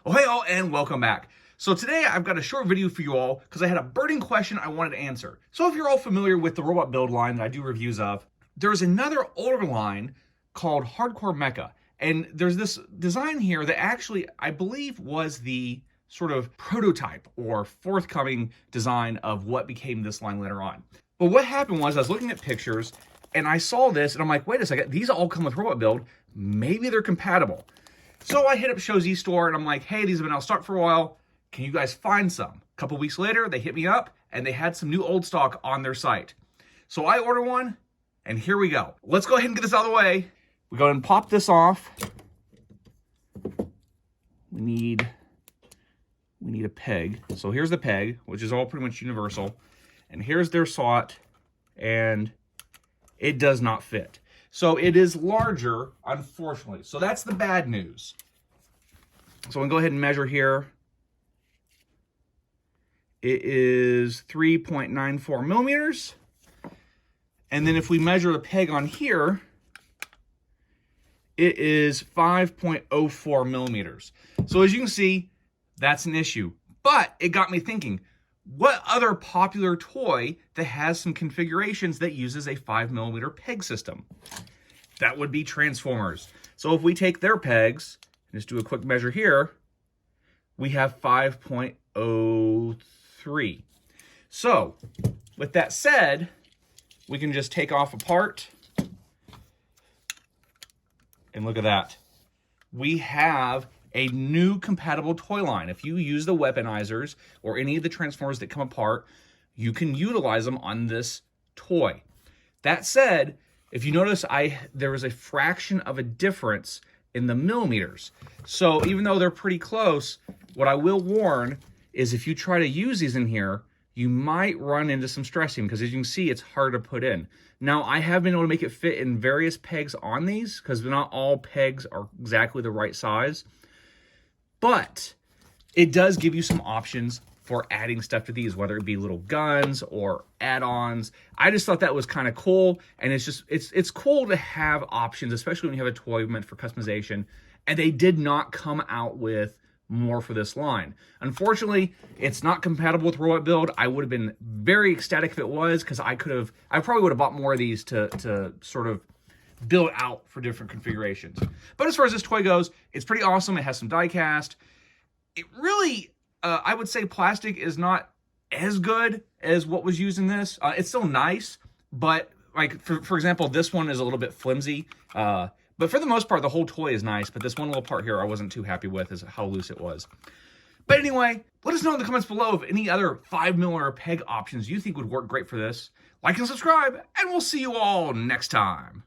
Well, hey all, and welcome back. So today I've got a short video for you all because I had a burning question I wanted to answer. So if you're all familiar with the robot build line that I do reviews of, there's another older line called Hardcore Mecha. And there's this design here that actually, I believe, was the sort of prototype or forthcoming design of what became this line later on. But what happened was I was looking at pictures and I saw this and I'm like, wait a second, these all come with robot build. Maybe they're compatible. So I hit up Show Z Store and I'm like, hey, these have been out of stock for a while. Can you guys find some? A couple weeks later, they hit me up and they had some new old stock on their site. So I ordered one and here we go. Let's go ahead and get this out of the way. We go ahead and pop this off. We need a peg. So here's the peg, which is all pretty much universal. And here's their slot, and it does not fit. So it is larger, unfortunately. So that's the bad news. So I'm gonna go ahead and measure here. It is 3.94 millimeters. And then if we measure the peg on here, it is 5.04 millimeters. So as you can see, that's an issue. But it got me thinking, what other popular toy that has some configurations that uses a 5mm peg system? That would be Transformers. So if we take their pegs, and just do a quick measure here, we have 5.03. So with that said, we can just take off a part. And look at that. We have a new compatible toy line. If you use the weaponizers or any of the Transformers that come apart, you can utilize them on this toy. That said, if you notice, there was a fraction of a difference in the millimeters. So even though they're pretty close, what I will warn is if you try to use these in here, you might run into some stressing because as you can see, it's hard to put in. Now, I have been able to make it fit in various pegs on these because not all pegs are exactly the right size. But it does give you some options for adding stuff to these, whether it be little guns or add-ons. I just thought that was kind of cool. And it's cool to have options, especially when you have a toy meant for customization. And they did not come out with more for this line. Unfortunately, it's not compatible with robot build. I would have been very ecstatic if it was, because I probably would have bought more of these to sort of build out for different configurations. But as far as this toy goes, it's pretty awesome. It has some die cast. It really, I would say plastic is not as good as what was used in this. It's still nice, but like for example, this one is a little bit flimsy. But for the most part, the whole toy is nice, but this one little part here I wasn't too happy with is how loose it was. But anyway, let us know in the comments below of any other 5mm peg options you think would work great for this. Like and subscribe, and we'll see you all next time.